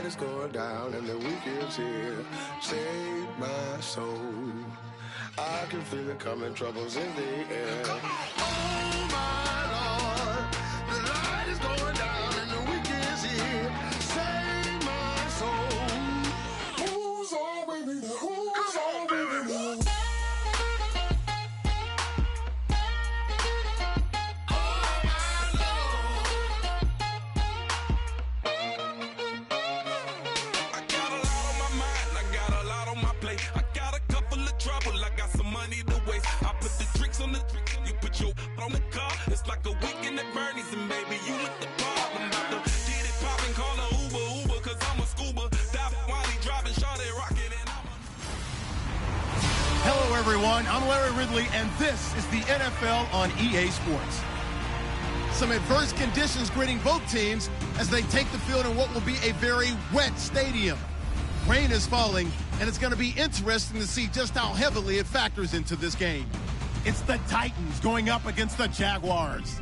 light is going down and the weekend's here. Save my soul. I can feel it coming, troubles in the air. Oh my Lord, the light is going down and the weekend's here. Save my soul. Who's on with me? Who's on with me? On the car, it's like a weekend at Bernie's, and baby, you with the pop. I'm about to get it poppin', call a Uber, cause I'm a scuba. Dive while he driving, shawty rockin', and I'm a... Hello, everyone. I'm Larry Ridley, and this is the NFL on EA Sports. Some adverse conditions greeting both teams as they take the field in what will be a very wet stadium. Rain is falling, and it's going to be interesting to see just how heavily it factors into this game. It's the Titans going up against the Jaguars.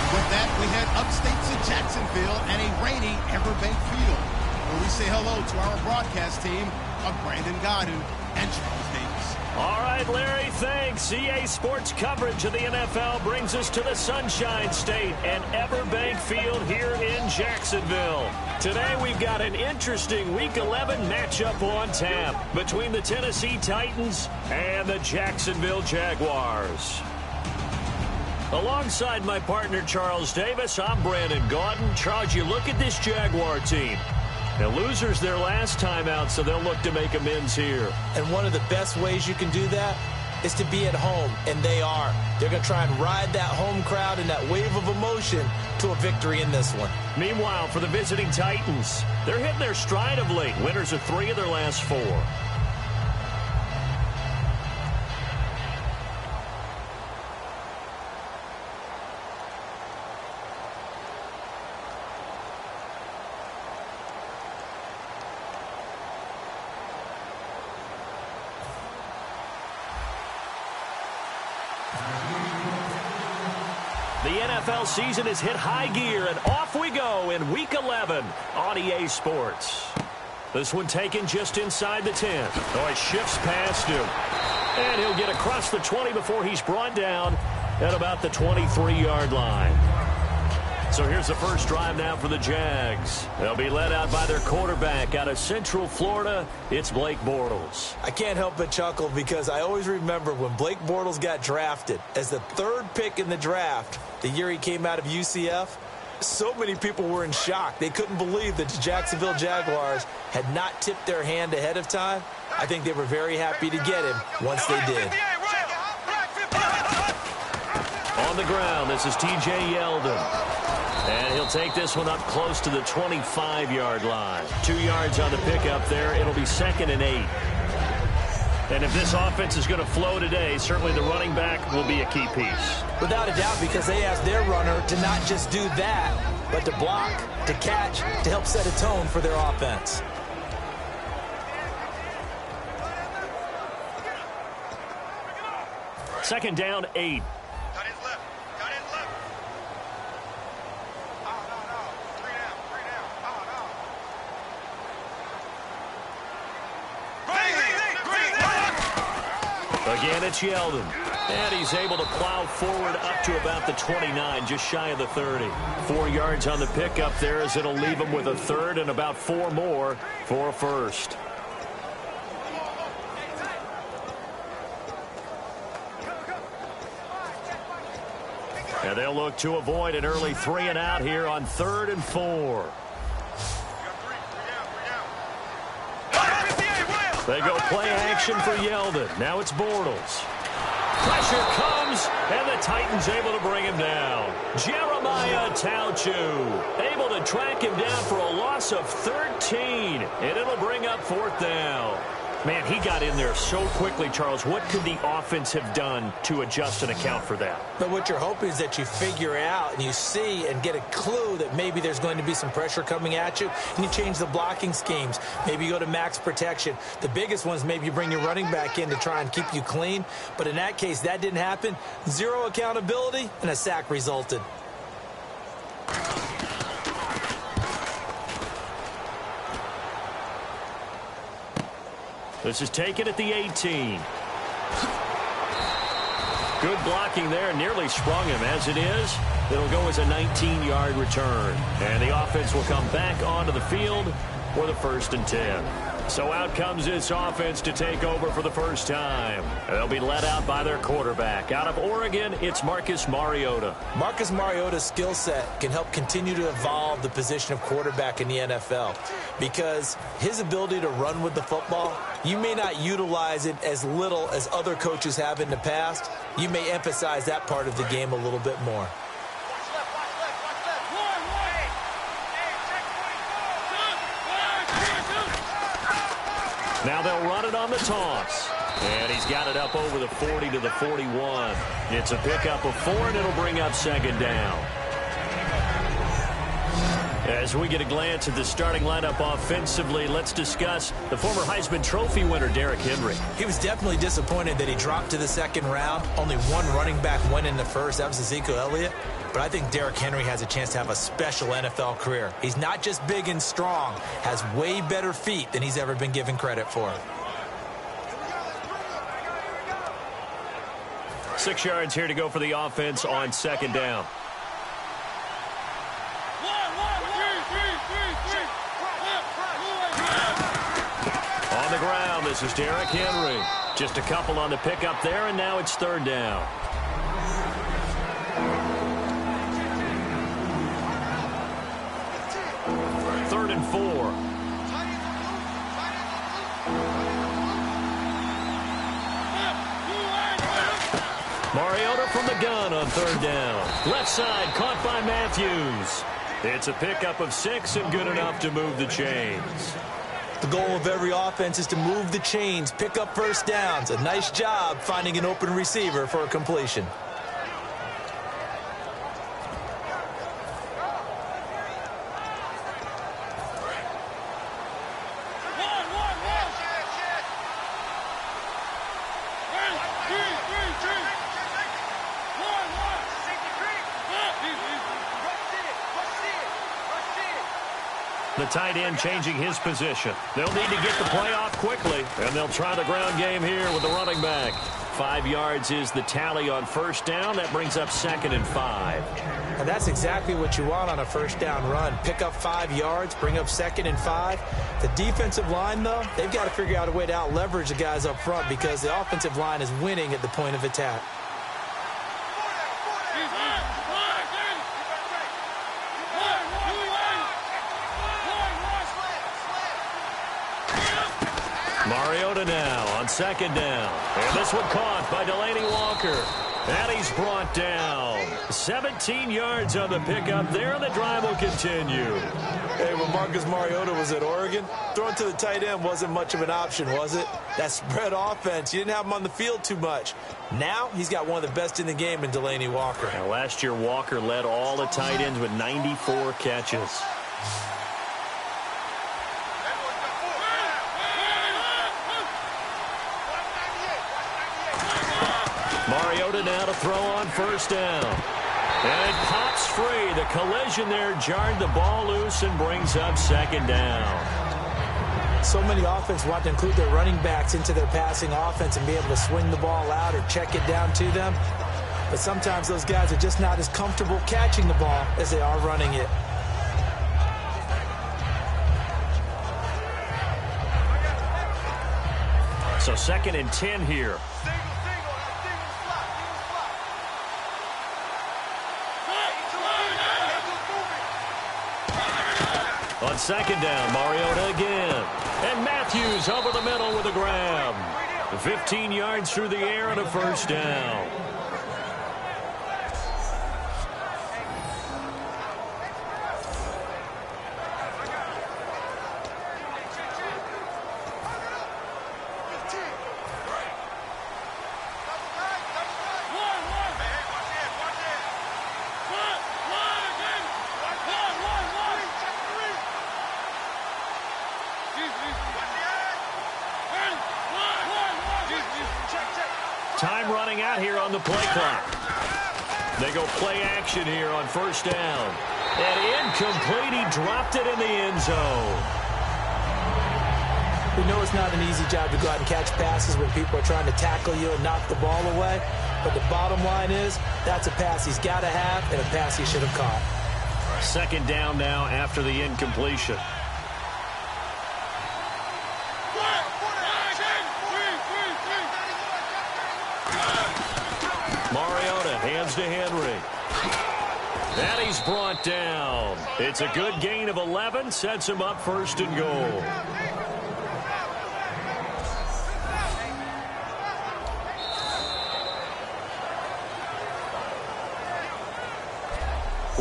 With that, we head upstate to Jacksonville and a rainy Everbank Field, where we say hello to our broadcast team of Brandon Godden and Charles Davis. All right, Larry, thanks. EA Sports coverage of the NFL brings us to the Sunshine State and Everbank Field here in Jacksonville. Today, we've got an interesting Week 11 matchup on tap between the Tennessee Titans and the Jacksonville Jaguars. Alongside my partner, Charles Davis, I'm Brandon Gaudin. Charles, you look at this Jaguar team. The losers their last time out, so they'll look to make amends here. And one of the best ways you can do that is to be at home, and they are. They're going to try and ride that home crowd and that wave of emotion to a victory in this one. Meanwhile, for the visiting Titans, they're hitting their stride of late. Winners of 3 of their last 4. The NFL season has hit high gear, and off we go in Week 11 on EA Sports. This one taken just inside the 10. Oh, it shifts past him. And he'll get across the 20 before he's brought down at about the 23-yard line. So here's the first drive now for the Jags. They'll be led out by their quarterback out of Central Florida. It's Blake Bortles. I can't help but chuckle because I always remember when Blake Bortles got drafted as the 3rd pick in the draft, the year he came out of UCF. So many people were in shock. They couldn't believe that the Jacksonville Jaguars had not tipped their hand ahead of time. I think they were very happy to get him once they did. On the ground, this is T.J. Yeldon. And he'll take this one up close to the 25-yard line. 2 yards on the pickup there. It'll be 2nd and 8. And if this offense is going to flow today, certainly the running back will be a key piece. Without a doubt, because they asked their runner to not just do that, but to block, to catch, to help set a tone for their offense. Second down, 8. Again, it's Yeldon. And he's able to plow forward up to about the 29, just shy of the 30. 4 yards on the pickup there as it'll leave him with a 3rd and about 4 more for a 1st. And they'll look to avoid an early 3 and out here on 3rd and 4. They go play action for Yeldon. Now it's Bortles. Pressure comes, and the Titans able to bring him down. Jeremiah Tauchu able to track him down for a loss of 13, and it'll bring up 4th down. Man, he got in there so quickly, Charles. What could the offense have done to adjust and account for that? But what you're hoping is that you figure out and you see and get a clue that maybe there's going to be some pressure coming at you, and you change the blocking schemes. Maybe you go to max protection. The biggest one is maybe you bring your running back in to try and keep you clean. But in that case, that didn't happen. 0 accountability, and a sack resulted. This is taken at the 18. Good blocking there. Nearly sprung him. As it is, it'll go as a 19-yard return. And the offense will come back onto the field for the 1st and 10. So out comes this offense to take over for the first time. They'll be led out by their quarterback. Out of Oregon, it's Marcus Mariota. Marcus Mariota's skill set can help continue to evolve the position of quarterback in the NFL because his ability to run with the football, you may not utilize it as little as other coaches have in the past. You may emphasize that part of the game a little bit more. Now they'll run it on the toss. And he's got it up over the 40 to the 41. It's a pickup of 4, and it'll bring up 2nd down. As we get a glance at the starting lineup offensively, let's discuss the former Heisman Trophy winner, Derrick Henry. He was definitely disappointed that he dropped to the 2nd round. Only one running back went in the first. That was Ezekiel Elliott. But I think Derrick Henry has a chance to have a special NFL career. He's not just big and strong, has way better feet than he's ever been given credit for. 6 yards here to go for the offense on 2nd down. On the ground, this is Derrick Henry. Just a couple on the pickup there, and now it's 3rd down. Third and 4. Mariota from the gun on 3rd down. Left side caught by Matthews. It's a pickup of 6 and good enough to move the chains. The goal of every offense is to move the chains, pick up 1st downs. A nice job finding an open receiver for a completion. The tight end changing his position. They'll need to get the play off quickly, and they'll try the ground game here with the running back. 5 yards is the tally on 1st down. That brings up 2nd and 5. And that's exactly what you want on a 1st down run. Pick up 5 yards, bring up 2nd and 5. The defensive line, though, they've got to figure out a way to out-leverage the guys up front because the offensive line is winning at the point of attack. Mariota now on 2nd down. And this one caught by Delaney Walker. And he's brought down. 17 yards on the pickup there, and the drive will continue. Hey, when Marcus Mariota was at Oregon, throwing to the tight end wasn't much of an option, was it? That spread offense, you didn't have him on the field too much. Now he's got one of the best in the game in Delaney Walker. Now, last year, Walker led all the tight ends with 94 catches. Mariota now to throw on 1st down. And it pops free. The collision there jarred the ball loose and brings up 2nd down. So many offenses want to include their running backs into their passing offense and be able to swing the ball out or check it down to them. But sometimes those guys are just not as comfortable catching the ball as they are running it. So 2nd and 10 here. On 2nd down, Mariota again. And Matthews over the middle with a grab. 15 yards through the air and a 1st down. Time running out here on the play clock. They go play action here on 1st down. And incomplete. He dropped it in the end zone. We know it's not an easy job to go out and catch passes when people are trying to tackle you and knock the ball away. But the bottom line is, that's a pass he's got to have and a pass he should have caught. Second down now after the incompletion. Mariota hands to Henry. And he's brought down. It's a good gain of 11. Sets him up first and goal.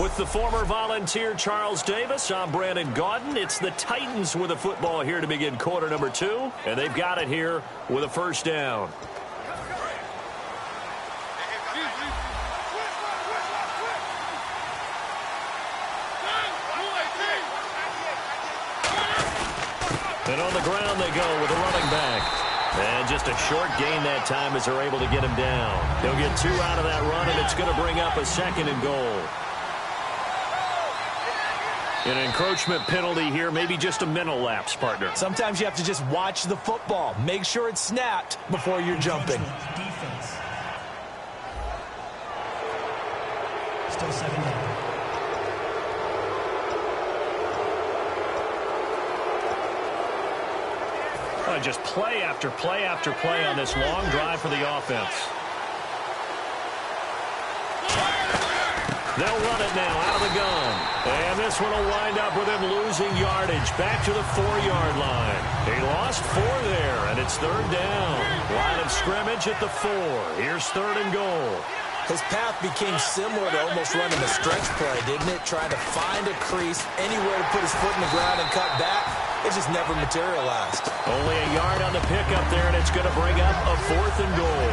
With the former Volunteer Charles Davis, I'm Brandon Gaudin. It's the Titans with a football here to begin quarter number 2. And they've got it here with a first down. And on the ground they go with a running back. And just a short gain that time as they're able to get him down. They'll get 2 out of that run, and it's going to bring up a second and goal. An encroachment penalty here, maybe just a mental lapse, partner. Sometimes you have to just watch the football. Make sure it's snapped before you're jumping. Defense. Still 7 down. Just play after play after play on this long drive for the offense. They'll run it now out of the gun. And this one will wind up with him losing yardage back to the 4-yard line. He lost 4 there, and it's third down. Line of scrimmage at the 4. Here's third and goal. His path became similar to almost running a stretch play, didn't it? Trying to find a crease, anywhere to put his foot in the ground and cut back. It just never materialized. Only a yard on the pickup there, and it's going to bring up a 4th and goal.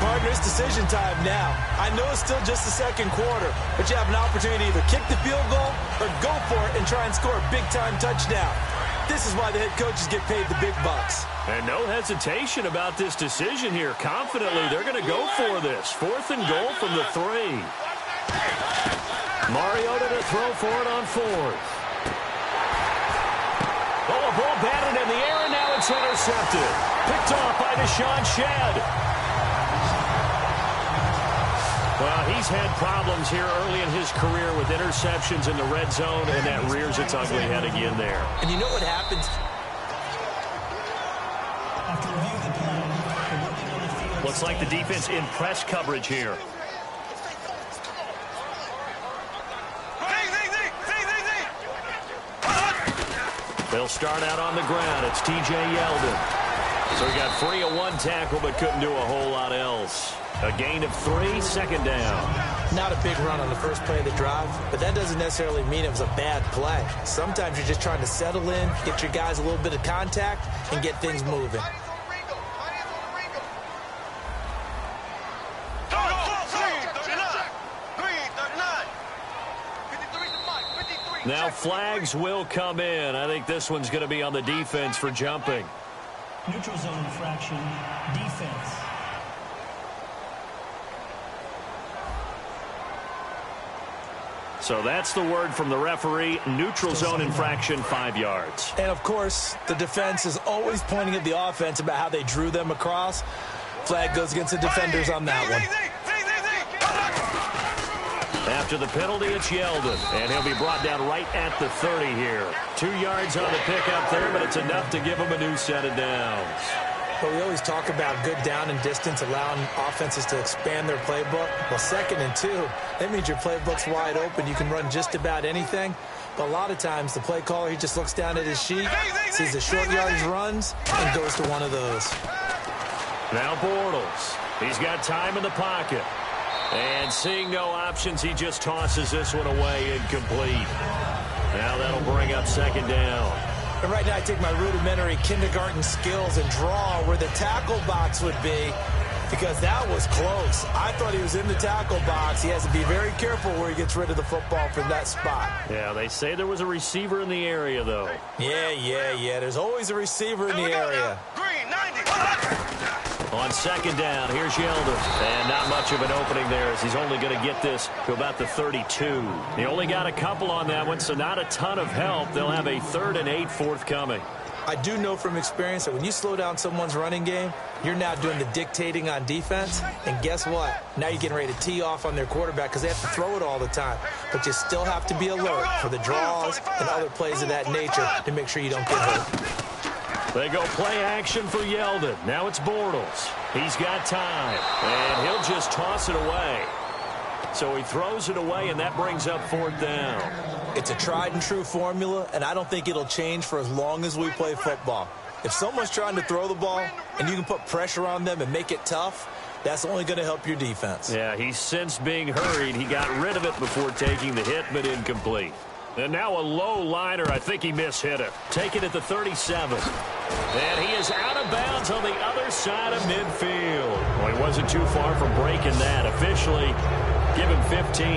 Partner, it's decision time now. I know it's still just the second quarter, but you have an opportunity to either kick the field goal or go for it and try and score a big-time touchdown. This is why the head coaches get paid the big bucks. And no hesitation about this decision here. Confidently, they're going to go for this. 4th and goal from the 3. Mariota to throw for it on 4th. Oh, a ball batted in the air, and now it's intercepted. Picked off by Deshaun Shedd. Well, he's had problems here early in his career with interceptions in the red zone, and that rears its ugly head again there. And you know what happens? After review of the play, they're working on the field. Looks like the defense in press coverage here. They'll start out on the ground. It's T.J. Yeldon. So he got free of 1 tackle, but couldn't do a whole lot else. A gain of 3, second down. Not a big run on the first play of the drive, but that doesn't necessarily mean it was a bad play. Sometimes you're just trying to settle in, get your guys a little bit of contact, and get things moving. Now flags will come in. I think this one's going to be on the defense for jumping. Neutral zone infraction, defense. So that's the word from the referee. Neutral zone infraction, 5 yards. And, of course, the defense is always pointing at the offense about how they drew them across. Flag goes against the defenders on that one. After the penalty, it's Yeldon, and he'll be brought down right at the 30 here. 2 yards on the pickup there, but it's enough to give him a new set of downs. But we always talk about good down and distance, allowing offenses to expand their playbook. Well, 2nd and 2, that means your playbook's wide open. You can run just about anything. But a lot of times, the play caller, he just looks down at his sheet, sees the short yardage runs, and goes to one of those. Now Bortles. He's got time in the pocket. And seeing no options, he just tosses this one away incomplete. Now that'll bring up second down. And right now I take my rudimentary kindergarten skills and draw where the tackle box would be, because that was close. I thought he was in the tackle box. He has to be very careful where he gets rid of the football from that spot. Yeah, they say there was a receiver in the area, though. Yeah. There's always a receiver in the area. Green, 90. On second down, here's Yeldon. And not much of an opening there as he's only going to get this to about the 32. He only got a couple on that one, so not a ton of help. They'll have a 3rd and 8 forthcoming. I do know from experience that when you slow down someone's running game, you're now doing the dictating on defense. And guess what? Now you're getting ready to tee off on their quarterback because they have to throw it all the time. But you still have to be alert for the draws and other plays of that nature to make sure you don't get hurt. They go play action for Yeldon. Now it's Bortles. He's got time, and he'll just toss it away. So he throws it away, and that brings up 4th down. It's a tried-and-true formula, and I don't think it'll change for as long as we play football. If someone's trying to throw the ball and you can put pressure on them and make it tough, that's only going to help your defense. Yeah, he's sensed being hurried. He got rid of it before taking the hit, but incomplete. And now a low liner. I think he mishit it. Taken at the 37. And he is out of bounds on the other side of midfield. Well, he wasn't too far from breaking that. Officially, give him 15.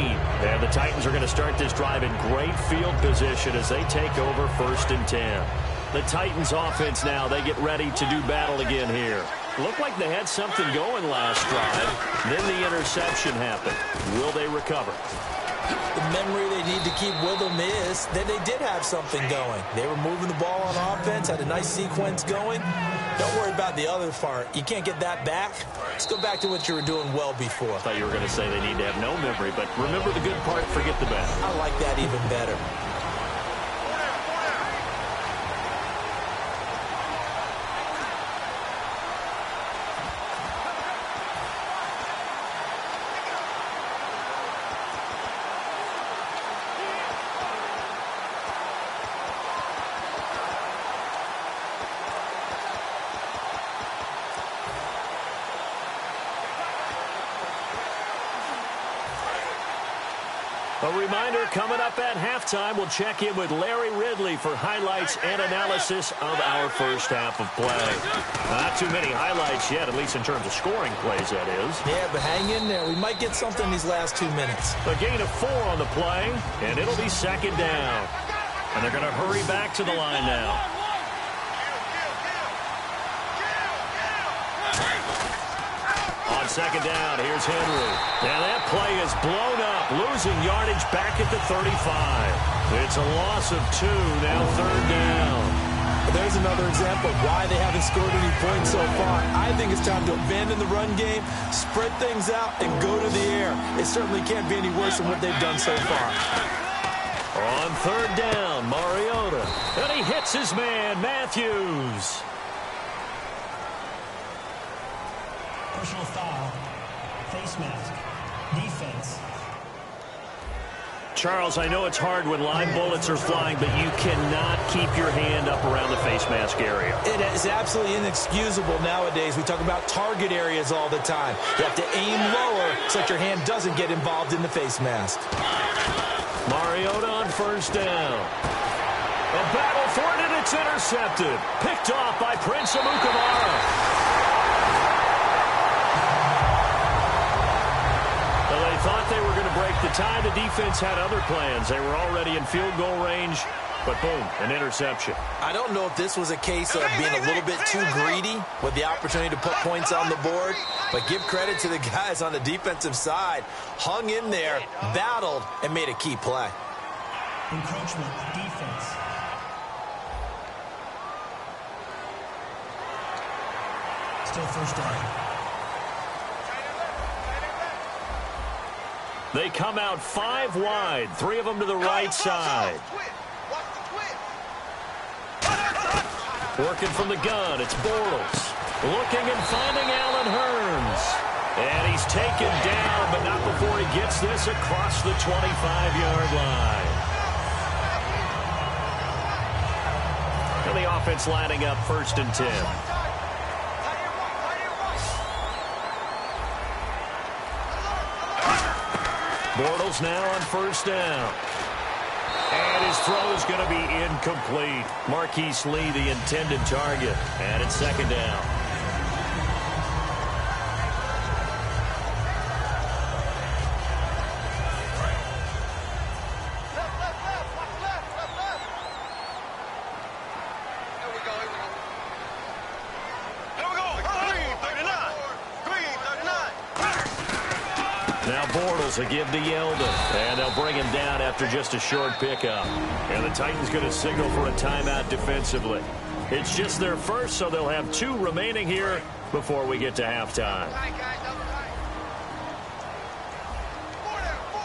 And the Titans are going to start this drive in great field position as they take over 1st and 10. The Titans offense now, they get ready to do battle again here. Looked like they had something going last drive. Then the interception happened. Will they recover? The memory they need to keep with them is that they did have something going. They were moving the ball on offense, had a nice sequence going. Don't worry about the other part. You can't get that back. Let's go back to what you were doing well before. I thought you were going to say they need to have no memory, but remember the good part, forget the bad. I like that even better. A reminder, coming up at halftime, we'll check in with Larry Ridley for highlights and analysis of our first half of play. Not too many highlights yet, at least in terms of scoring plays, that is. Yeah, but hang in there. We might get something these last 2 minutes. A gain of 4 on the play, and it'll be 2nd down. And they're going to hurry back to the line now. On 2nd down, here's Henry. Now that play is blown up, losing yardage back at the 35. It's a loss of 2, now 3rd down. There's another example of why they haven't scored any points so far. I think it's time to abandon the run game, spread things out, and go to the air. It certainly can't be any worse than what they've done so far. On 3rd down, Mariota. And he hits his man, Matthews. Personal foul. Face mask. Defense. Charles, I know it's hard when live bullets are flying, but you cannot keep your hand up around the face mask area. It is absolutely inexcusable nowadays. We talk about target areas all the time. You have to aim lower so that your hand doesn't get involved in the face mask. Mariota on 1st down. A battle for it, and it's intercepted. Picked off by Prince Amukamara. Well, they thought they were going to break the tie. The defense had other plans. They were already in field goal range, but boom, an interception. I don't know if this was a case of being a little bit too greedy with the opportunity to put points on the board, but give credit to the guys on the defensive side. Hung in there, battled, and made a key play. Encroachment. Defense. Still 1st down. They come out 5 wide, 3 of them to the right side. Working from the gun, it's Bortles. Looking and finding Allen Hurns. And he's taken down, but not before he gets this across the 25-yard line. And the offense lining up 1st and 10. Bortles now on 1st down. And his throw is going to be incomplete. Marquise Lee, the intended target. And it's 2nd down. Bortles will give to Yeldon, and they'll bring him down after just a short pickup. And the Titans going to signal for a timeout defensively. It's just their first, so they'll have 2 remaining here before we get to halftime.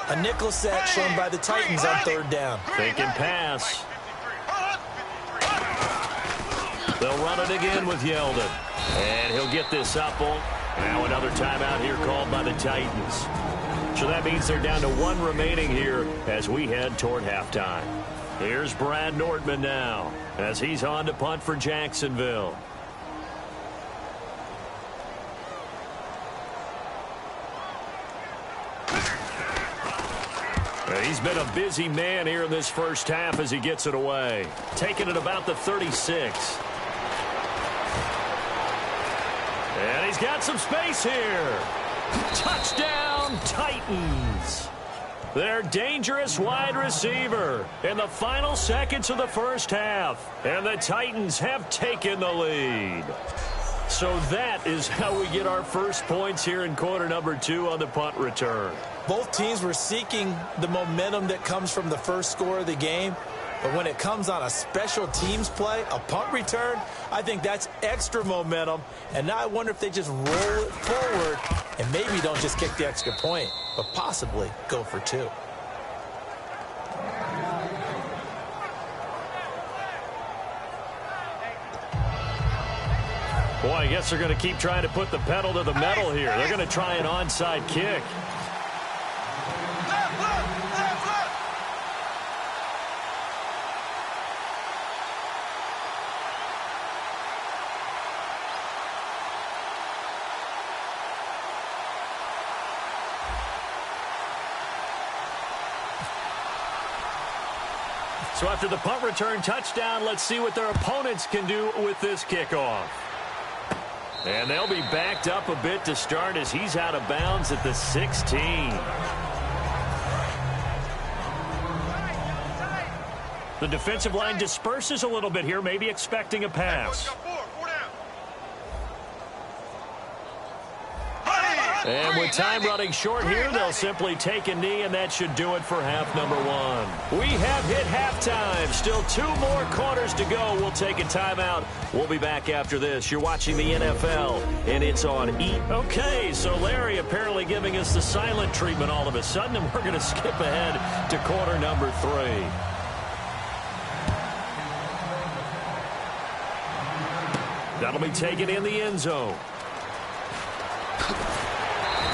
A nickel set shown by the Titans on 3rd down. Thinking pass. They'll run it again with Yeldon. And he'll get this up. Now another timeout here called by the Titans. So that means they're down to 1 remaining here as we head toward halftime. Here's Brad Nordman now as he's on to punt for Jacksonville. He's been a busy man here in this first half as he gets it away. Taking it about the 36. And he's got some space here. Touchdown, Titans. Their dangerous wide receiver in the final seconds of the first half. And the Titans have taken the lead. So that is how we get our first points here in quarter number 2 on the punt return. Both teams were seeking the momentum that comes from the first score of the game. But when it comes on a special teams play, a punt return, I think that's extra momentum. And now I wonder if they just roll it forward and maybe don't just kick the extra point, but possibly go for 2. Boy, I guess they're going to keep trying to put the pedal to the metal here. They're going to try an onside kick. So after the punt return touchdown, let's see what their opponents can do with this kickoff. And they'll be backed up a bit to start as he's out of bounds at the 16. The defensive line disperses a little bit here, maybe expecting a pass. And with time running short here, they'll simply take a knee, and that should do it for half number 1. We have hit halftime. Still 2 more quarters to go. We'll take a timeout. We'll be back after this. You're watching the NFL, and it's on E. Okay, so Larry apparently giving us the silent treatment all of a sudden, and we're going to skip ahead to quarter number 3. That'll be taken in the end zone.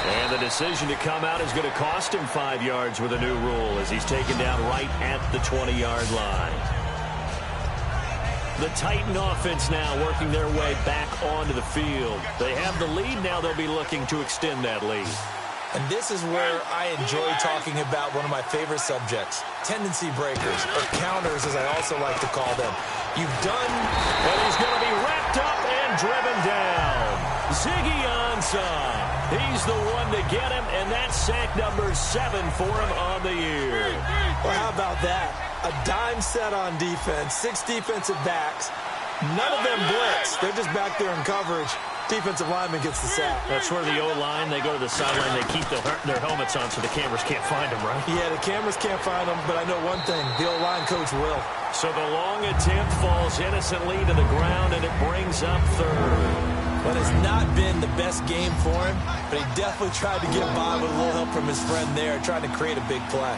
And the decision to come out is going to cost him 5 yards with a new rule as he's taken down right at the 20-yard line. The Titan offense now working their way back onto the field. They have the lead. Now they'll be looking to extend that lead. And this is where I enjoy talking about one of my favorite subjects, tendency breakers, or counters as I also like to call them. You've done, and he's going to be wrapped up and driven down. Ziggy Ansah. He's the one to get him, and that's sack number 7 for him on the year. Well, how about that? A dime set on defense, 6 defensive backs. None of them blitz. They're just back there in coverage. Defensive lineman gets the sack. That's where the O-line, they go to the sideline, they keep their helmets on so the cameras can't find them, right? Yeah, the cameras can't find them, but I know one thing, the O-line coach will. So the long attempt falls innocently to the ground, and it brings up 3rd. But it's not been the best game for him, but he definitely tried to get by with a little help from his friend there, trying to create a big play.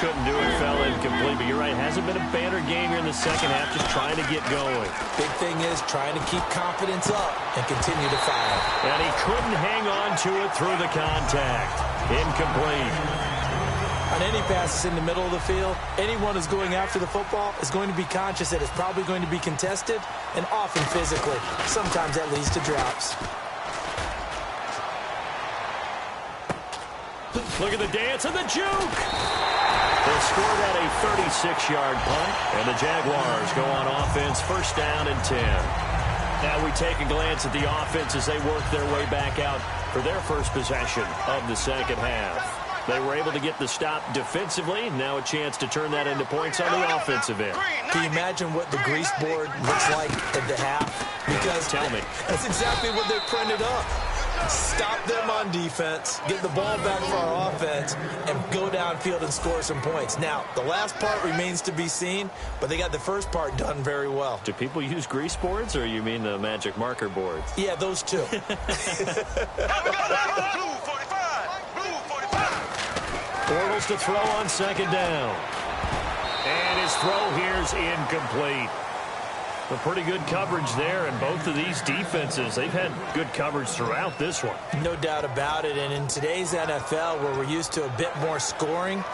Couldn't do it, fell incomplete, but you're right, hasn't been a banner game here in the second half, just trying to get going. Big thing is trying to keep confidence up and continue to fire. And he couldn't hang on to it through the contact. Incomplete. On any passes in the middle of the field, anyone who's going after the football is going to be conscious that it's probably going to be contested and often physically. Sometimes that leads to drops. Look at the dance and the juke. They scored at a 36-yard punt, and the Jaguars go on offense, 1st down and 10. Now we take a glance at the offense as they work their way back out for their first possession of the second half. They were able to get the stop defensively. Now a chance to turn that into points on the offensive end. Can you imagine what the grease board looks like at the half? Because tell me. That's exactly what they printed up. Stop them on defense, get the ball back for our offense, defense and go downfield and score some points. Now, the last part remains to be seen, but they got the first part done very well. Do people use grease boards, or you mean the magic marker boards? Yeah, those two. Bortles to throw on second down. And his throw here's incomplete. A pretty good coverage there, and both of these defenses, they've had good coverage throughout this one. No doubt about it, and in today's NFL, where we're used to a bit more scoring,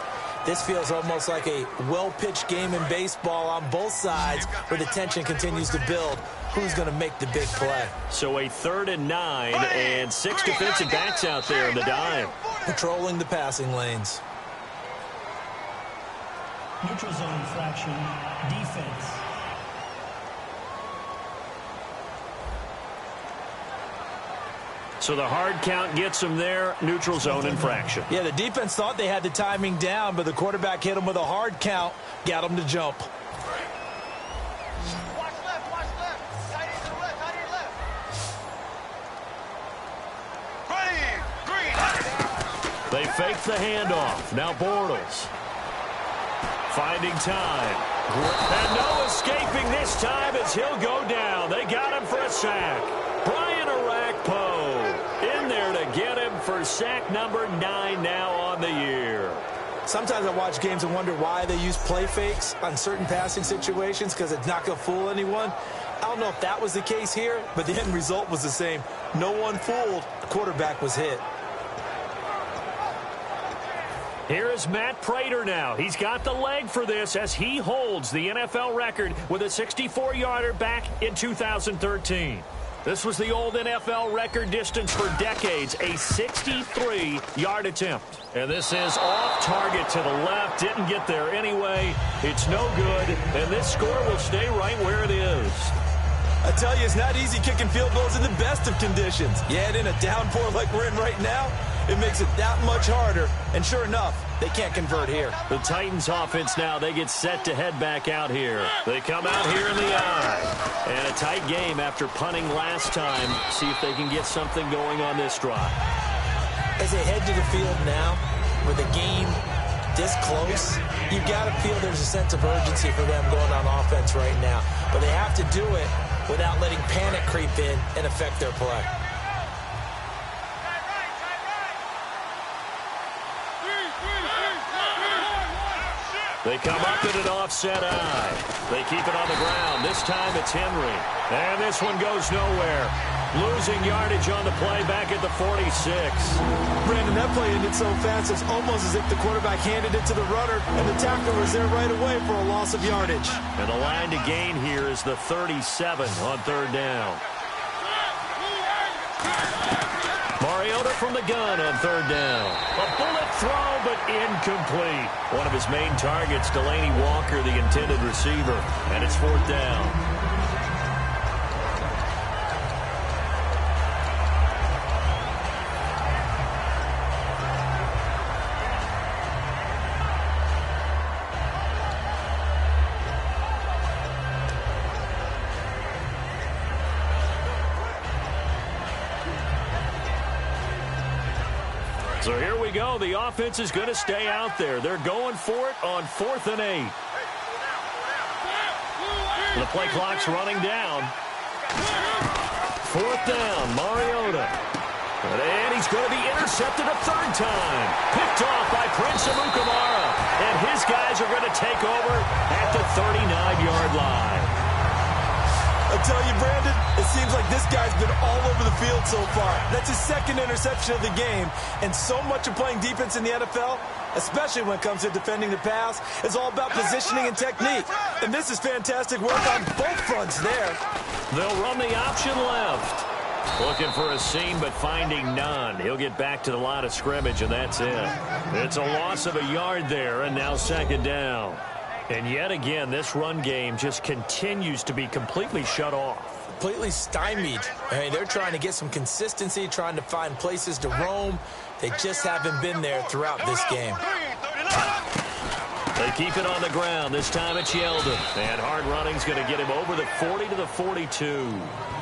this feels almost like a well-pitched game in baseball on both sides, where the tension continues to build. Who's going to make the big play? So a 3rd and 9, and 6 defensive backs out there in the dime. Patrolling the passing lanes. Neutral zone infraction, defense. So the hard count gets them there, neutral zone infraction. Yeah, the defense thought they had the timing down, but the quarterback hit them with a hard count, got them to jump. Watch left, tight end to the left, tight end left. They fake the handoff. Now Bortles. Finding time. And no escaping this time as he'll go down. They got him for a sack. Brian Arakpo in there to get him for sack number 9 now on the year. Sometimes I watch games and wonder why they use play fakes on certain passing situations, because it's not going to fool anyone. I don't know if that was the case here, but the end result was the same. No one fooled. The quarterback was hit. Here is Matt Prater now. He's got the leg for this as he holds the NFL record with a 64-yarder back in 2013. This was the old NFL record distance for decades, a 63-yard attempt. And this is off target to the left. Didn't get there anyway. It's no good, and this score will stay right where it is. I tell you, it's not easy kicking field goals in the best of conditions. You add in a downpour like we're in right now, it makes it that much harder. And sure enough, they can't convert here. The Titans offense now, they get set to head back out here. They come out here in the eye. And a tight game after punting last time. See if they can get something going on this drive. As they head to the field now, with a game this close, you got to feel there's a sense of urgency for them going on offense right now. But they have to do it without letting panic creep in and affect their play. They come up in an offset eye. They keep it on the ground. This time it's Henry. And this one goes nowhere. Losing yardage on the play back at the 46. Brandon, that play ended so fast, it's almost as if the quarterback handed it to the runner, and the tackler was there right away for a loss of yardage. And the line to gain here is the 37 on 3rd down. Mariota from the gun on 3rd down. A bullet throw, but incomplete. One of his main targets, Delaney Walker, the intended receiver. And it's 4th down. So here we go. The offense is going to stay out there. They're going for it on 4th and 8. The play clock's running down. 4th down, Mariota. And he's going to be intercepted a 3rd time. Picked off by Prince Amukamara. And his guys are going to take over at the 39-yard line. I tell you, Brandon, it seems like this guy's been all over the field so far. That's his 2nd interception of the game. And so much of playing defense in the NFL, especially when it comes to defending the pass, is all about positioning and technique. And this is fantastic work on both fronts there. They'll run the option left. Looking for a seam, but finding none. He'll get back to the line of scrimmage, and that's it. It's a loss of a yard there, and now 2nd down. And yet again, this run game just continues to be completely shut off. Completely stymied. I mean, they're trying to get some consistency, trying to find places to roam. They just haven't been there throughout this game. They keep it on the ground. This time it's Yeldon. And hard running's going to get him over the 40 to the 42.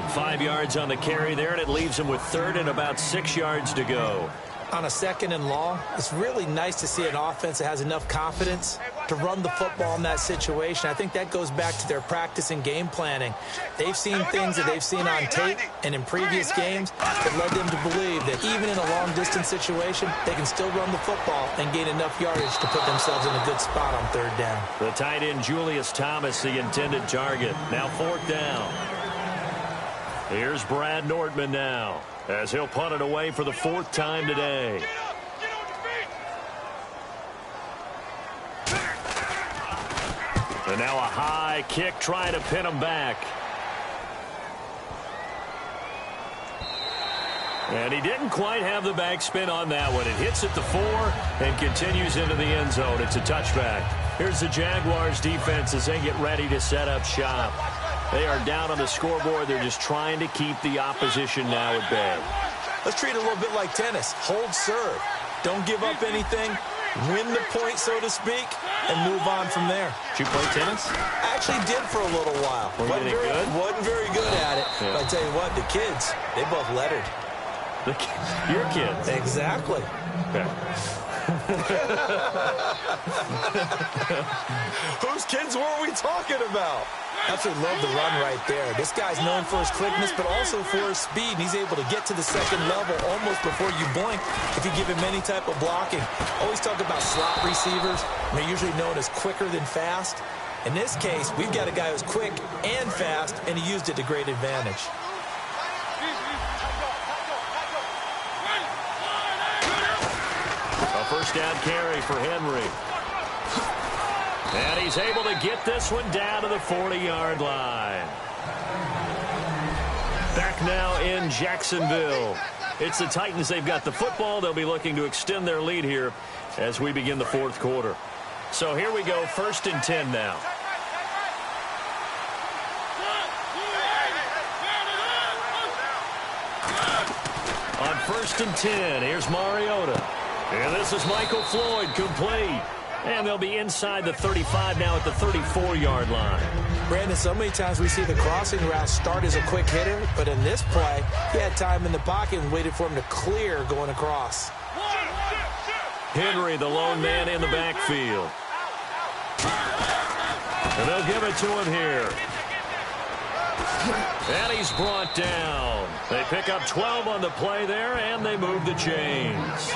5 yards on the carry there, and it leaves him with 3rd and about 6 yards to go. on a 2nd and long, it's really nice to see an offense that has enough confidence to run the football in that situation. I think that goes back to their practice and game planning. They've seen things that they've seen on tape and in previous games that led them to believe that even in a long-distance situation, they can still run the football and gain enough yardage to put themselves in a good spot on 3rd down. The tight end, Julius Thomas, the intended target. Now 4th down. Here's Brad Nordman now, as he'll punt it away for the 4th time today. And now a high kick trying to pin him back. And he didn't quite have the backspin on that one. It hits at the 4 and continues into the end zone. It's a touchback. Here's the Jaguars defense as they get ready to set up shop. They are down on the scoreboard. They're just trying to keep the opposition now at bay. Let's treat it a little bit like tennis. Hold serve. Don't give up anything. Win the point, so to speak, and move on from there. Did you play tennis? I actually did for a little while. Wasn't very good at it. Yeah. But I tell you what, the kids, they both lettered. Your kids? Exactly. Okay. Whose kids were we talking about? Absolutely love the run right there. This guy's known for his quickness, but also for his speed. And he's able to get to the 2nd level almost before you blink if you give him any type of blocking. Always talk about slot receivers. They're usually known as quicker than fast. In this case, we've got a guy who's quick and fast, and he used it to great advantage. A 1st down carry for Henry. And he's able to get this one down to the 40-yard line. Back now in Jacksonville. It's the Titans. They've got the football. They'll be looking to extend their lead here as we begin the 4th quarter. So here we go, 1st and 10 now. On 1st and 10, here's Mariota. And this is Michael Floyd, complete. And they'll be inside the 35 now at the 34-yard line. Brandon, so many times we see the crossing route start as a quick hitter, but in this play, he had time in the pocket and waited for him to clear going across. Henry, the lone man in the backfield. And they'll give it to him here. And he's brought down. They pick up 12 on the play there, and they move the chains.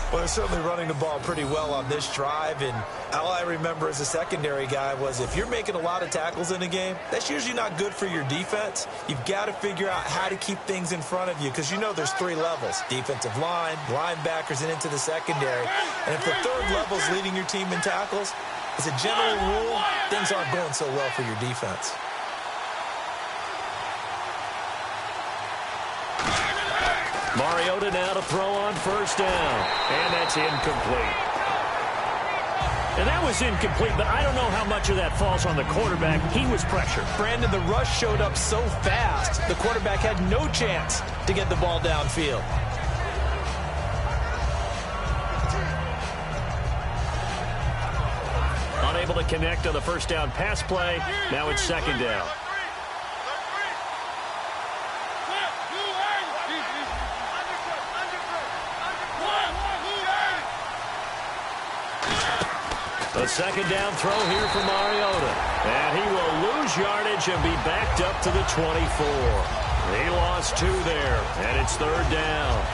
Well, they're certainly running the ball pretty well on this drive, and all I remember as a secondary guy was if you're making a lot of tackles in a game, that's usually not good for your defense. You've got to figure out how to keep things in front of you because you know there's 3 levels, defensive line, linebackers, and into the secondary. And if the 3rd level is leading your team in tackles, as a general rule, things aren't going so well for your defense. Mariota now to throw on 1st down. And that's incomplete. And that was incomplete, but I don't know how much of that falls on the quarterback. He was pressured. Brandon, the rush showed up so fast, the quarterback had no chance to get the ball downfield. Unable to connect on the 1st down pass play. Now it's 2nd down. A 2nd down throw here for Mariota. And he will lose yardage and be backed up to the 24. He lost 2 there, and it's 3rd down.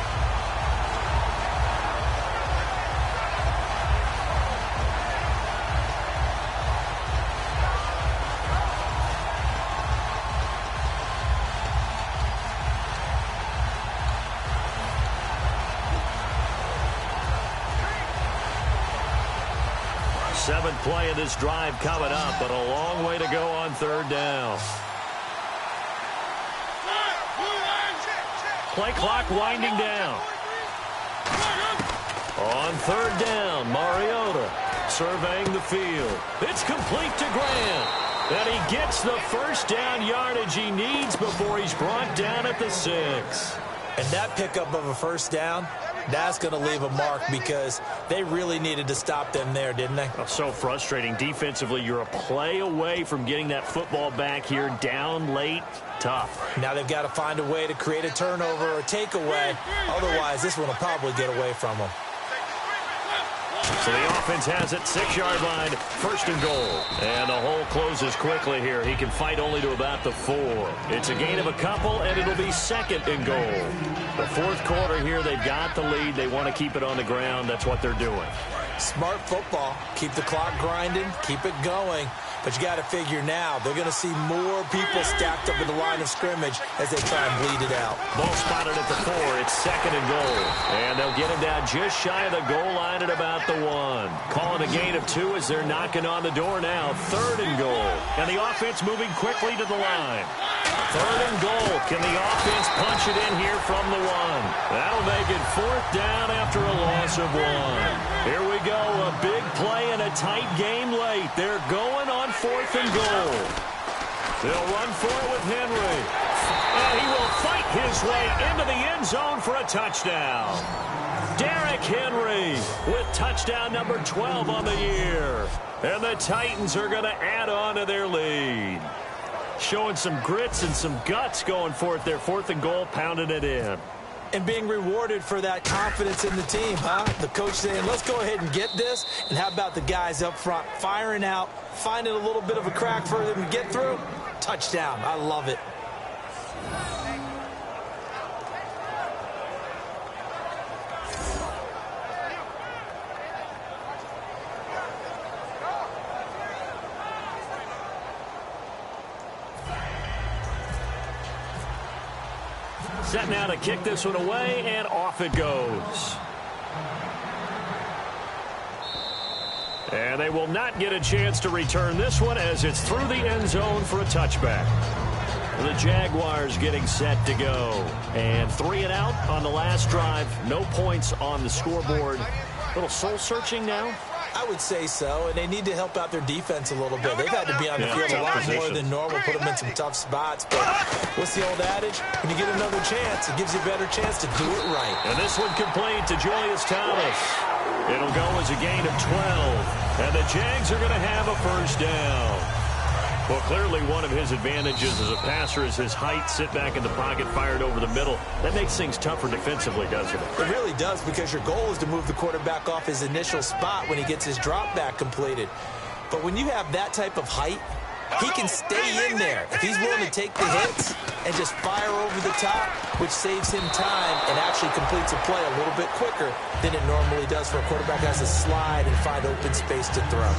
Seventh play of this drive coming up, but a long way to go on 3rd down. Play clock winding down. On 3rd down, Mariota surveying the field. It's complete to Grant. And he gets the 1st down yardage he needs before he's brought down at the 6. And that pickup of a 1st down, That's going to leave a mark because they really needed to stop them there, didn't they? Oh, so frustrating. Defensively, you're a play away from getting that football back here, down late. Tough. Now they've got to find a way to create a turnover or takeaway. Otherwise, this one will probably get away from them. So the offense has it, 6-yard line, 1st and goal. And the hole closes quickly here. He can fight only to about the 4. It's a gain of a couple, and it'll be 2nd and goal. The 4th quarter here, they've got the lead. They want to keep it on the ground. That's what they're doing. Smart football. Keep the clock grinding, keep it going. But you got to figure now, they're going to see more people stacked up in the line of scrimmage as they try and bleed it out. Ball spotted at the 4. It's 2nd and goal. And they'll get him down just shy of the goal line at about the 1. Calling a gain of 2 as they're knocking on the door now. 3rd and goal. And the offense moving quickly to the line. 3rd and goal. Can the offense punch it in here from the 1? That'll make it 4th down after a loss of 1. Here we go. A big play and a tight game late. They're going on 4th and goal. They'll run for it with Henry. And he will fight his way into the end zone for a touchdown. Derrick Henry with touchdown number 12 on the year. And the Titans are going to add on to their lead. Showing some grits and some guts going for it. Their 4th and goal, pounding it in. And being rewarded for that confidence in the team, huh? The coach saying, let's go ahead and get this. And how about the guys up front firing out, finding a little bit of a crack for them to get through? Touchdown. I love it. Set now to kick this one away, and off it goes. And they will not get a chance to return this one as it's through the end zone for a touchback. The Jaguars getting set to go. And 3 and out on the last drive. No points on the scoreboard. A little soul-searching now? I would say so, and they need to help out their defense a little bit. They've had to be on the field a lot more than normal, put them in some tough spots. But what's the old adage? When you get another chance, it gives you a better chance to do it right. And this one complete to Julius Thomas. It'll go as a gain of 12. And the Jags are going to have a 1st down. Well, clearly one of his advantages as a passer is his height, sit back in the pocket, fired over the middle. That makes things tougher defensively, doesn't it? It really does, because your goal is to move the quarterback off his initial spot when he gets his drop back completed. But when you have that type of height, he can stay in there. If he's willing to take the hits and just fire over the top, which saves him time and actually completes a play a little bit quicker than it normally does for a quarterback who has to slide and find open space to throw.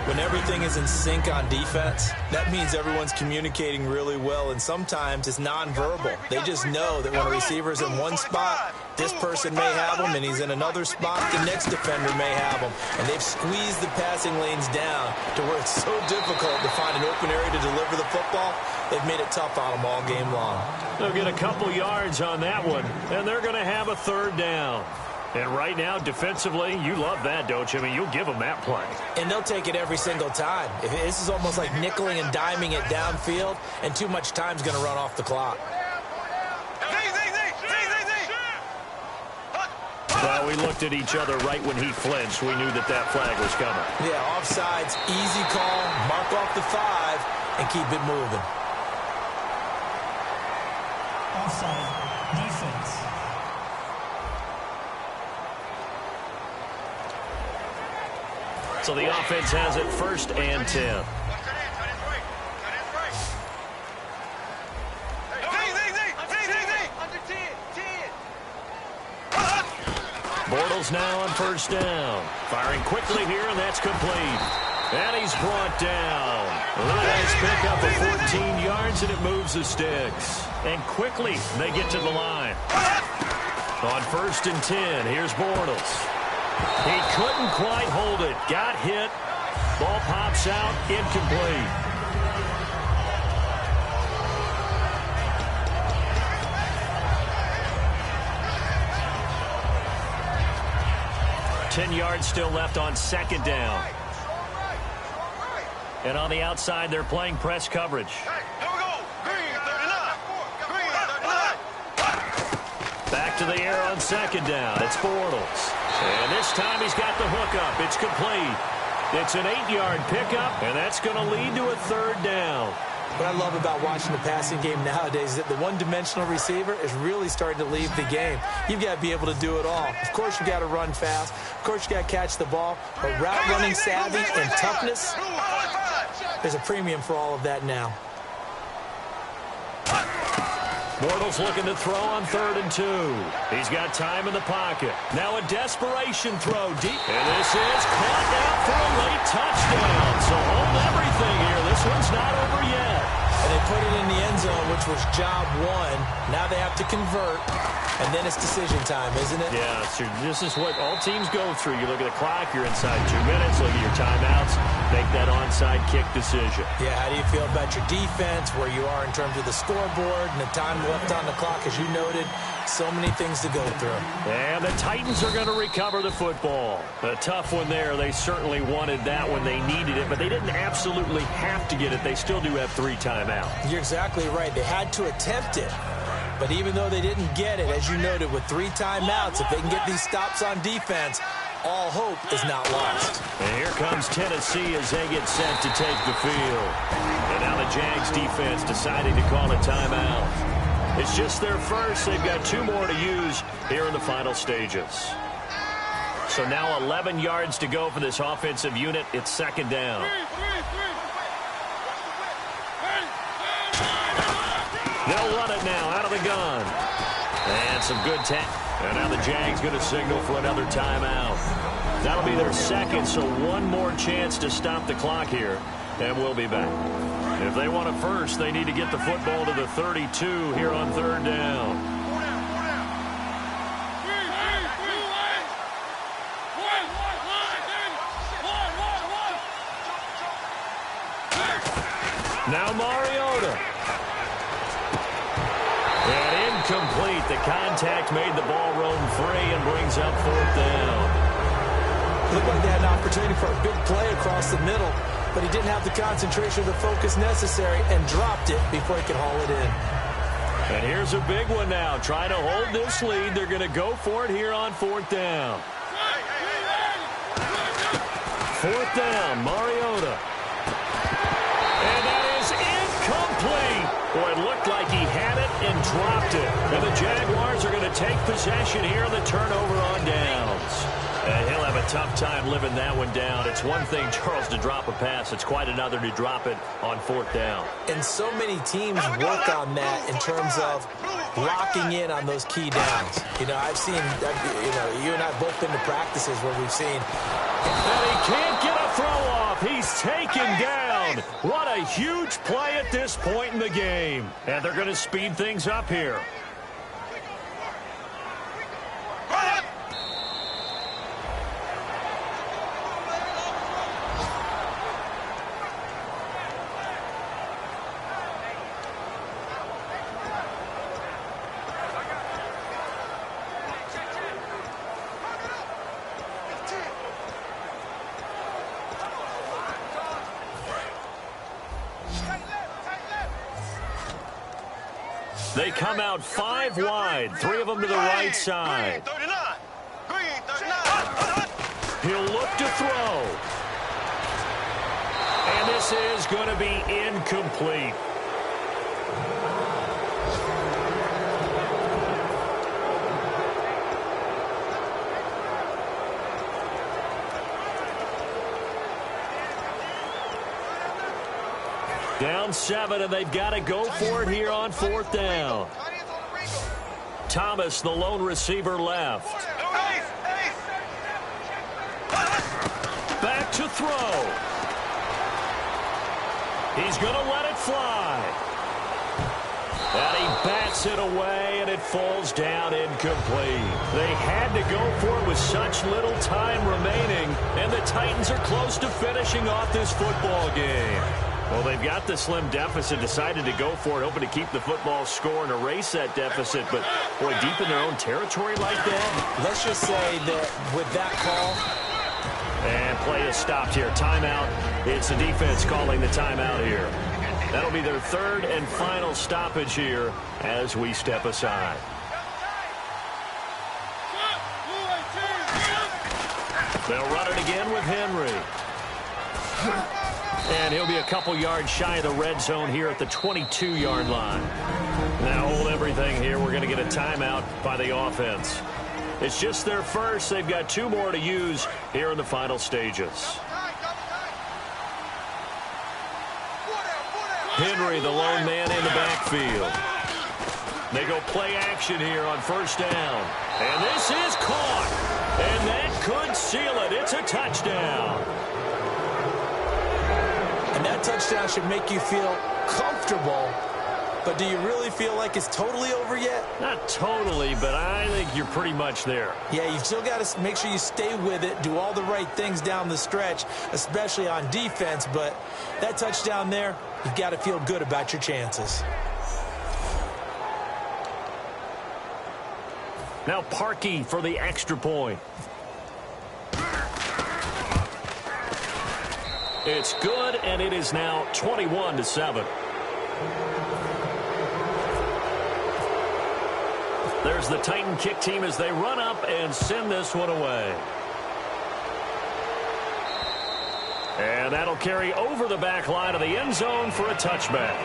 When everything is in sync on defense, that means everyone's communicating really well, and sometimes it's nonverbal. They just know that when a receiver's in one spot, this person may have him, and he's in another spot, the next defender may have him. And they've squeezed the passing lanes down to where it's so difficult to find an open area to deliver the football. They've made it tough on them all game long. They'll get a couple yards on that one, and they're going to have a 3rd down. And right now, defensively, you love that, don't you? I mean, you'll give them that play. And they'll take it every single time. This is almost like nickeling and diming it downfield, and too much time's going to run off the clock. Well, we looked at each other right when he flinched. We knew that that flag was coming. Yeah, offsides, easy call, mark off the 5, and keep it moving. Offside, defense. So the offense has it 1st and 10. Bortles now on 1st down. Firing quickly here, and that's complete. And he's brought down. A really nice pickup of 14 yards, and it moves the sticks. And quickly, they get to the line. On 1st and 10, here's Bortles. He couldn't quite hold it. Got hit. Ball pops out, incomplete. Ten yards still left on 2nd down. And on the outside, they're playing press coverage. Back to the air on second down. It's Bortles. And this time he's got the hookup. It's complete. It's an 8-yard pickup, and that's going to lead to a third down. What I love about watching the passing game nowadays is that the one-dimensional receiver is really starting to leave the game. You've got to be able to do it all. Of course, you got to run fast. Of course, you got to catch the ball. But route running savvy and toughness, there's a premium for all of that now. Bortles looking to throw on 3rd and 2. He's got time in the pocket. Now a desperation throw deep. And this is caught down for a late touchdown. So hold everything here. This one's not over yet. And they put it in the end zone, which was job 1. Now they have to convert. And then it's decision time, isn't it? Yeah, so this is what all teams go through. You look at the clock, you're inside 2 minutes, look at your timeouts, make that onside kick decision. Yeah, how do you feel about your defense, where you are in terms of the scoreboard, and the time left on the clock, as you noted? So many things to go through. And the Titans are going to recover the football. A tough one there. They certainly wanted that when they needed it, but they didn't absolutely have to get it. They still do have 3 timeouts. You're exactly right. They had to attempt it. But even though they didn't get it, as you noted, with 3 timeouts, if they can get these stops on defense, all hope is not lost. And here comes Tennessee as they get set to take the field. And now the Jags defense deciding to call a timeout. It's just their first. They've got 2 more to use here in the final stages. So now 11 yards to go for this offensive unit. It's 2nd down. They'll run it now out of the gun. And some good tech. And now the Jags going to signal for another timeout. That'll be their 2nd, so 1 more chance to stop the clock here. And we'll be back. If they want a first, they need to get the football to the 32 here on 3rd down. Now Mariota. And incomplete. The contact made the ball roam free and brings up 4th down. Looked like they had an opportunity for a big play across the middle, but he didn't have the concentration or the focus necessary and dropped it before he could haul it in. And here's a big one now. Trying to hold this lead. They're going to go for it here on 4th down. 4th down, Mariota. And that is incomplete. Boy, it looked like he had it and dropped it. And the Jaguars are going to take possession here on the turnover on downs. And he'll have a tough time living that one down. It's one thing, Charles, to drop a pass. It's quite another to drop it on 4th down. And so many teams work on that in terms of locking in on those key downs. You know, I've seen, you and I have both been to practices where we've seen. And he can't get a throw off. He's taken down. What a huge play at this point in the game. And they're going to speed things up here. They come out 5 wide, 3 of them to the right side. He'll look to throw. And this is going to be incomplete. Down 7, and they've got to go for it here on 4th down. Thomas, the lone receiver, left. Back to throw. He's going to let it fly. And he bats it away, and it falls down incomplete. They had to go for it with such little time remaining, and the Titans are close to finishing off this football game. Well, they've got the slim deficit, decided to go for it, hoping to keep the football score and erase that deficit. But, boy, deep in their own territory like that. Let's just say that with that call. And play is stopped here. Timeout. It's the defense calling the timeout here. That'll be their 3rd and final stoppage here as we step aside. They'll run it again with Henry. And he'll be a couple yards shy of the red zone here at the 22-yard line. Now hold everything here. We're going to get a timeout by the offense. It's just their first. They've got 2 more to use here in the final stages. Henry, the lone man in the backfield. They go play action here on first down. And this is caught. And that could seal it. It's a touchdown. And that touchdown should make you feel comfortable. But do you really feel like it's totally over yet? Not totally, but I think you're pretty much there. Yeah, you've still got to make sure you stay with it, do all the right things down the stretch, especially on defense. But that touchdown there, you've got to feel good about your chances. Now Parkey for the extra point. It's good, and it is now 21-7. There's the Titan kick team as they run up and send this one away. And that'll carry over the back line of the end zone for a touchback.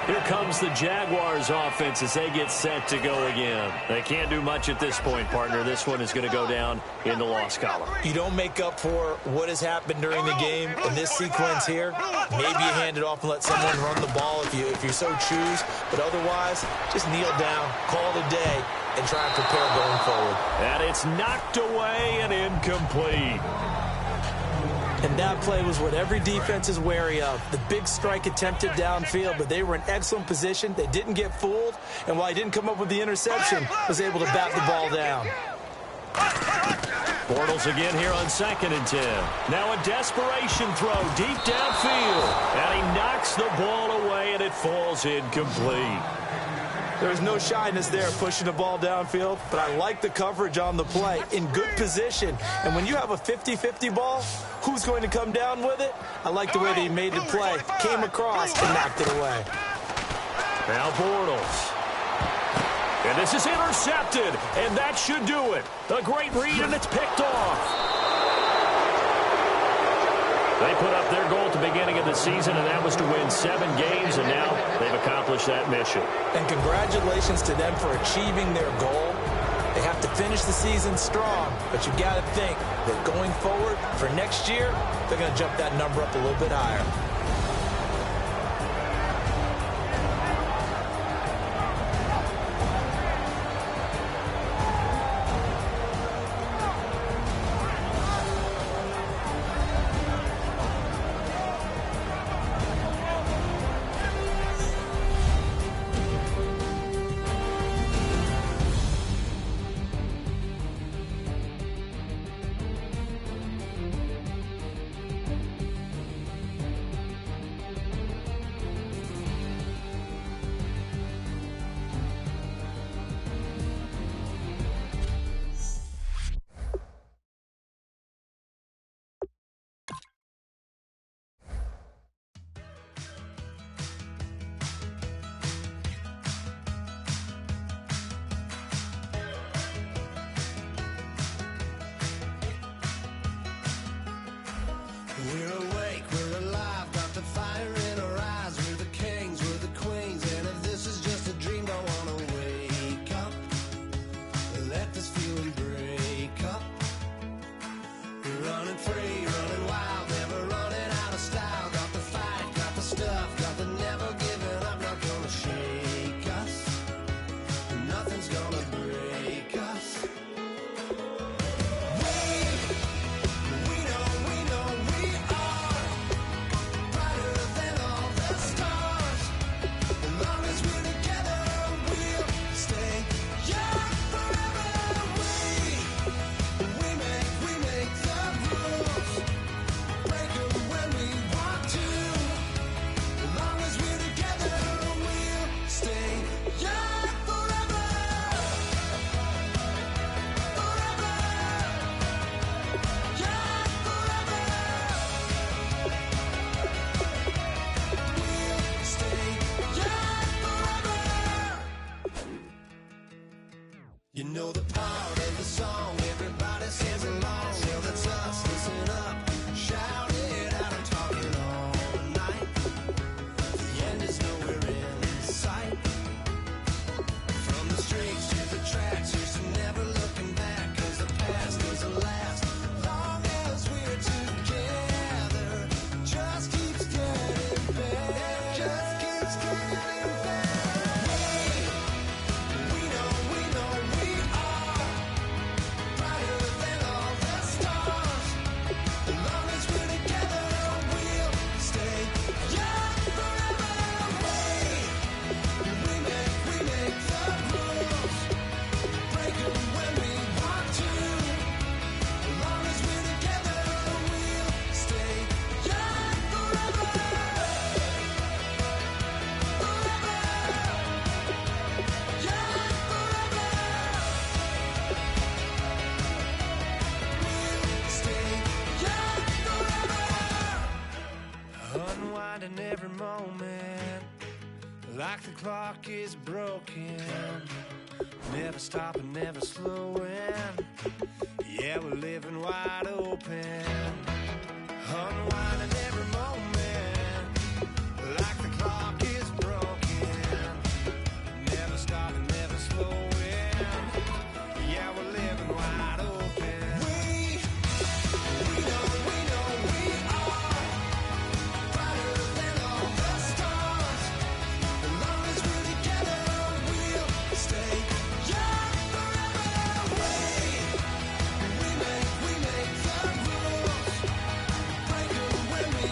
Here comes the Jaguars offense as they get set to go again. They can't do much at this point, partner. This one is going to go down in the loss column. You don't make up for what has happened during the game in this sequence here. Maybe you hand it off and let someone run the ball if you so choose. But otherwise, just kneel down, call it a day, and try and prepare going forward. And it's knocked away and incomplete. And that play was what every defense is wary of. The big strike attempted downfield, but they were in excellent position. They didn't get fooled, and while he didn't come up with the interception, was able to bat the ball down. Bortles again here on 2nd and 10. Now a desperation throw deep downfield, and he knocks the ball away, and it falls incomplete. There's no shyness there pushing the ball downfield, but I like the coverage on the play. In good position. And when you have a 50-50 ball, who's going to come down with it? I like the way that he made the play. Came across and knocked it away. Now Bortles. And this is intercepted, and that should do it. A great read, and it's picked off. They put up their goal at the beginning of the season, and that was to win 7 games, and now they've accomplished that mission. And congratulations to them for achieving their goal. They have to finish the season strong, but you got to think that going forward for next year, they're going to jump that number up a little bit higher. We're awake, we're alive, got the fire in our eyes. We're the kings, we're the queens, and if this is just a dream, don't wanna wake up and let this feeling break up. We're running free, running wild, never running out of style. Got the fight, got the stuff, got the never giving up, not gonna shake us. Nothing's gonna break us. We know we are Like the clock is broken, never stopping, never slowing. Yeah, we're living wide open, unwinding every moment. Like the clock is broken, never stopping, never slowing. Yeah, we're living wide open. We know we are brighter than all the stars. As long as we're together, we'll stay young forever. We make the rules, break 'em when we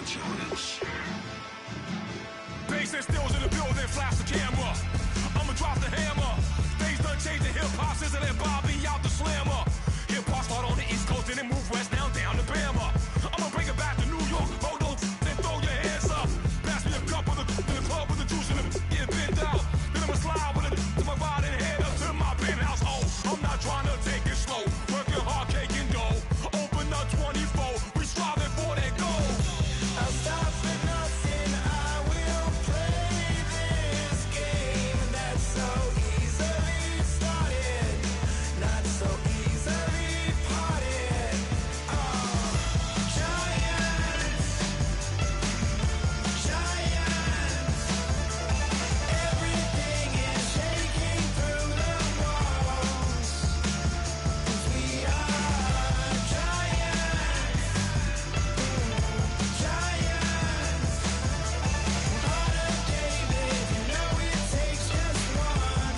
Giants. Bass and stills in the building, flash the camera. I'ma drop the hammer. Things done changed the hip-hop since I let Bobby out the slammer. Hip-hop start on the East Coast and then move west now down to Bama. I'ma bring it back to New York. Hold on, then throw your hands up. Pass me a cup in the club with the juice and get bent out. Then I'ma slide with it to my ride and head up to my penthouse. Oh, I'm not trying to take it slow. Working hard, cake and dough. Open up 24. We striving for that goal. I'll stop for nothing. I will play this game that's so easily started, not so easily parted. Giants, giants, everything is shaking through the walls. 'Cause we are giants, giants. Heart of David, you know it takes just one.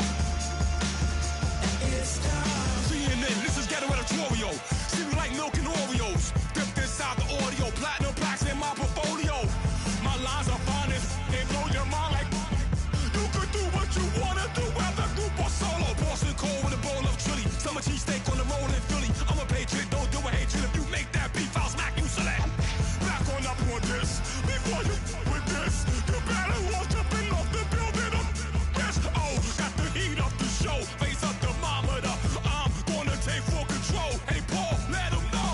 It's time. CNN, this is Ghetto Editorial. See me like milk and Oreos. Dipped inside the audio, platinum plaques in my portfolio. My lines are finest, they blow your mind like you could do what you wanna do, whether group or solo. Boston cold with a bowl of chili. Summer cheesesteak on the roll in Philly. I'm a patriot, don't do a hatred. If you make that beef, I'll smack you silly. Back on up on this. Before you with this, you better walk jumping off the building of this. Oh, got the heat up the show. Face up thermometer. I'm gonna take full control. Hey, Paul, let him know.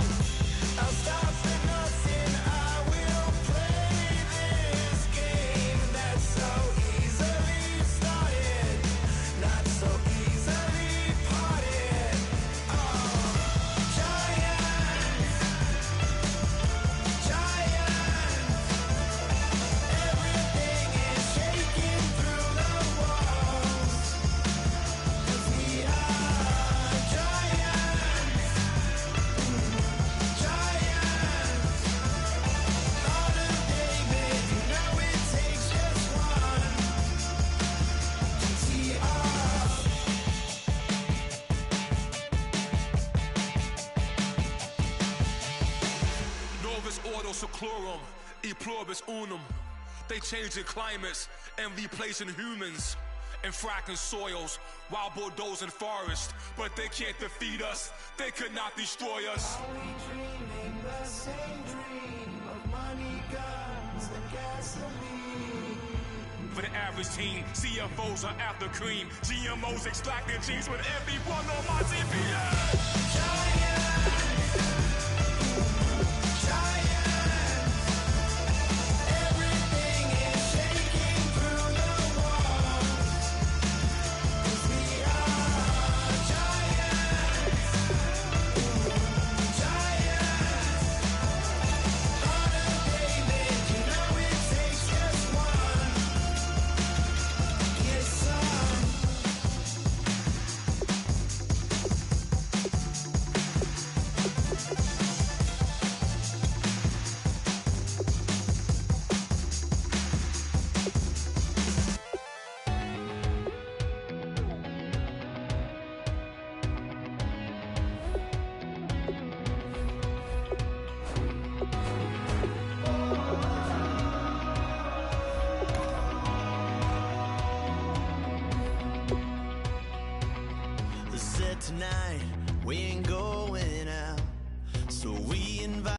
I'll stop for nothing. I will play this game that's so easily started, not so easily parted. Giants, giants, everything is shaking through the walls. 'Cause we are giants, giants. Heart of David, you know it takes just one. GTR. Novus ordo seclorum, e pluribus unum. They changing climates and replacing humans and fracking soils, wild bulldozing forests, but they can't defeat us. They could not destroy us. Are we dreaming the same dream of money, guns, and gasoline? For the average team, CFOs are after cream. GMOs extracting genes with everyone on my TPS. Giants, giants, everything is shaking through the walls. 'Cause we are giants, giants. Heart of David, you know it takes just one. Get some. Said tonight we ain't going out, so we invite